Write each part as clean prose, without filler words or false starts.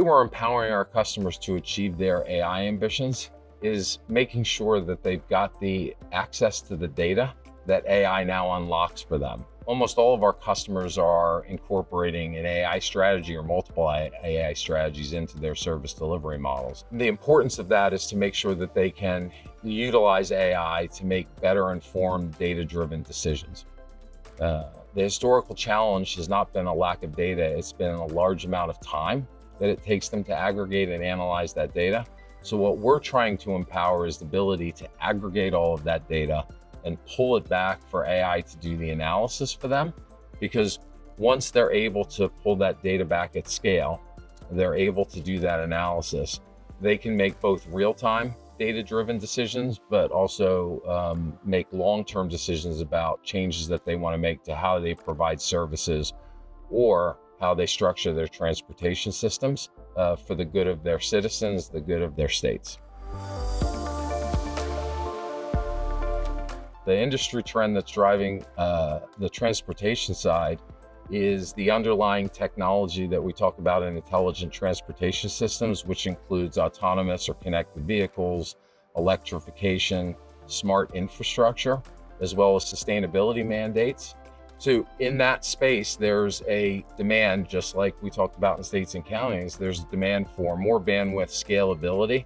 way we're empowering our customers to achieve their AI ambitions is making sure that they've got the access to the data that AI now unlocks for them. Almost all of our customers are incorporating an AI strategy or multiple AI strategies into their service delivery models. The importance of that is to make sure that they can utilize AI to make better informed, data-driven decisions. The historical challenge has not been a lack of data, it's been a large amount of time that it takes them to aggregate and analyze that data. So what we're trying to empower is the ability to aggregate all of that data and pull it back for AI to do the analysis for them. Because once they're able to pull that data back at scale, they're able to do that analysis, they can make both real-time data-driven decisions, but also make long-term decisions about changes that they want to make to how they provide services or how they structure their transportation systems for the good of their citizens, the good of their states. The industry trend that's driving the transportation side is the underlying technology that we talk about in intelligent transportation systems, which includes autonomous or connected vehicles, electrification, smart infrastructure, as well as sustainability mandates. So in that space, there's a demand, just like we talked about in states and counties, there's a demand for more bandwidth scalability,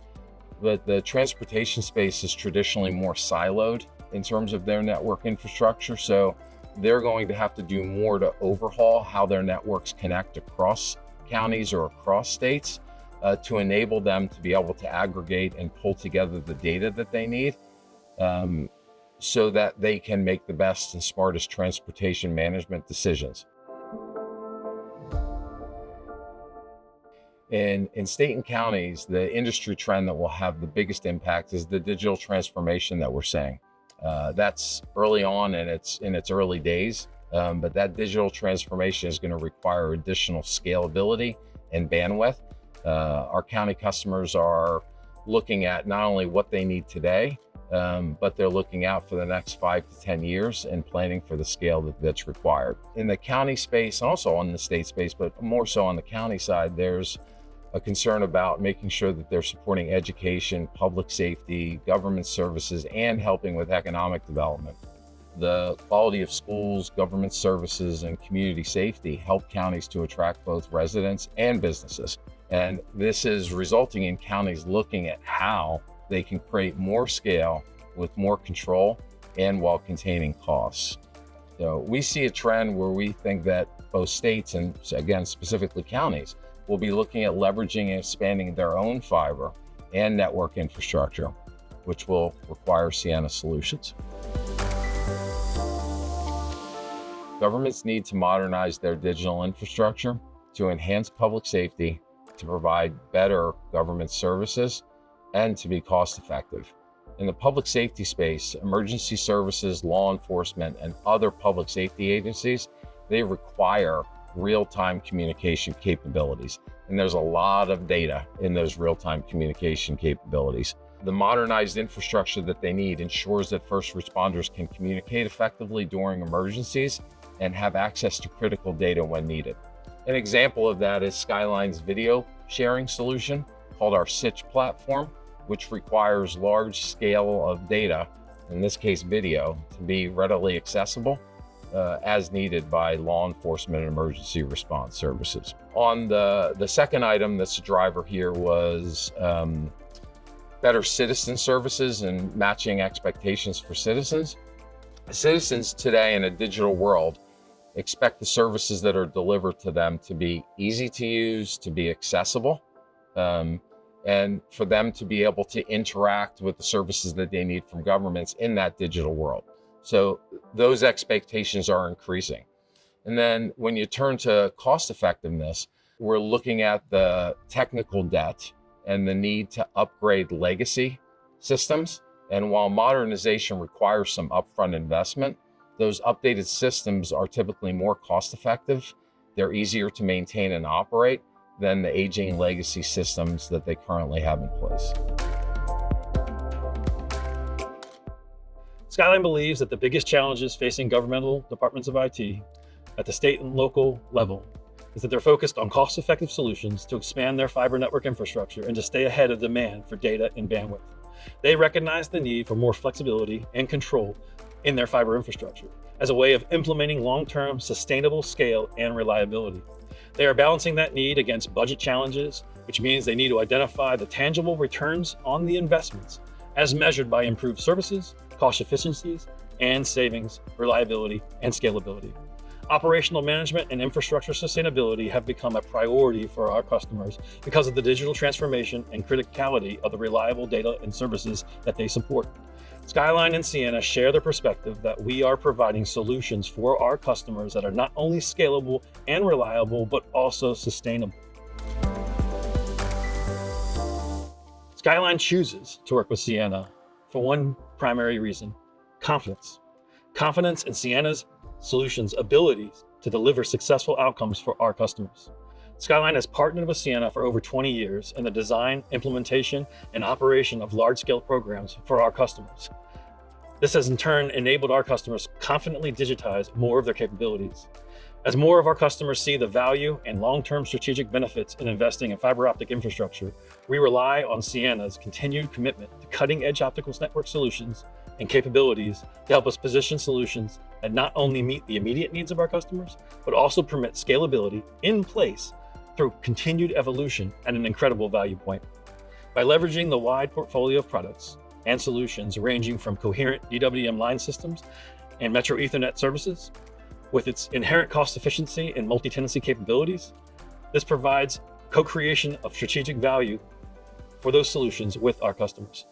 but the transportation space is traditionally more siloed in terms of their network infrastructure. So they're going to have to do more to overhaul how their networks connect across counties or across states to enable them to be able to aggregate and pull together the data that they need so that they can make the best and smartest transportation management decisions. In state and counties, the industry trend that will have the biggest impact is the digital transformation that we're seeing. That's early on and it's in its early days, but that digital transformation is going to require additional scalability and bandwidth. Our county customers are looking at not only what they need today, but they're looking out for the next 5 to 10 years and planning for the scale that's required. In the county space, and also on the state space, but more so on the county side, there's a concern about making sure that they're supporting education, public safety, government services, and helping with economic development. The quality of schools, government services, and community safety help counties to attract both residents and businesses. And this is resulting in counties looking at how they can create more scale with more control and while containing costs. So we see a trend where we think that both states and, again, specifically counties, will be looking at leveraging and expanding their own fiber and network infrastructure, which will require Ciena solutions. Governments need to modernize their digital infrastructure to enhance public safety, to provide better government services, and to be cost effective. In the public safety space, emergency services, law enforcement, and other public safety agencies, they require real-time communication capabilities. And there's a lot of data in those real-time communication capabilities. The modernized infrastructure that they need ensures that first responders can communicate effectively during emergencies and have access to critical data when needed. An example of that is Skyline's video sharing solution called our SITCH platform, which requires large scale of data, in this case video, to be readily accessible as needed by law enforcement and emergency response services. On the second item that's a driver here was better citizen services and matching expectations for citizens. Citizens today in a digital world expect the services that are delivered to them to be easy to use, to be accessible, and for them to be able to interact with the services that they need from governments in that digital world. So those expectations are increasing. And then when you turn to cost effectiveness, we're looking at the technical debt and the need to upgrade legacy systems. And while modernization requires some upfront investment, those updated systems are typically more cost effective. They're easier to maintain and operate than the aging legacy systems that they currently have in place. Skyline believes that the biggest challenges facing governmental departments of IT at the state and local level is that they're focused on cost-effective solutions to expand their fiber network infrastructure and to stay ahead of demand for data and bandwidth. They recognize the need for more flexibility and control in their fiber infrastructure as a way of implementing long-term sustainable scale and reliability. They are balancing that need against budget challenges, which means they need to identify the tangible returns on the investments as measured by improved services, cost efficiencies, and savings, reliability, and scalability. Operational management and infrastructure sustainability have become a priority for our customers because of the digital transformation and criticality of the reliable data and services that they support. Skyline and Ciena share the perspective that we are providing solutions for our customers that are not only scalable and reliable, but also sustainable. Skyline chooses to work with Ciena for one primary reason: confidence. Confidence in Ciena's solutions' abilities to deliver successful outcomes for our customers. Skyline has partnered with Ciena for over 20 years in the design, implementation, and operation of large-scale programs for our customers. This has in turn enabled our customers confidently digitize more of their capabilities. As more of our customers see the value and long-term strategic benefits in investing in fiber optic infrastructure, we rely on Ciena's continued commitment to cutting-edge optical network solutions and capabilities to help us position solutions that not only meet the immediate needs of our customers, but also permit scalability in place through continued evolution at an incredible value point. By leveraging the wide portfolio of products and solutions ranging from coherent DWDM line systems and Metro Ethernet services, with its inherent cost efficiency and multi-tenancy capabilities, this provides co-creation of strategic value for those solutions with our customers.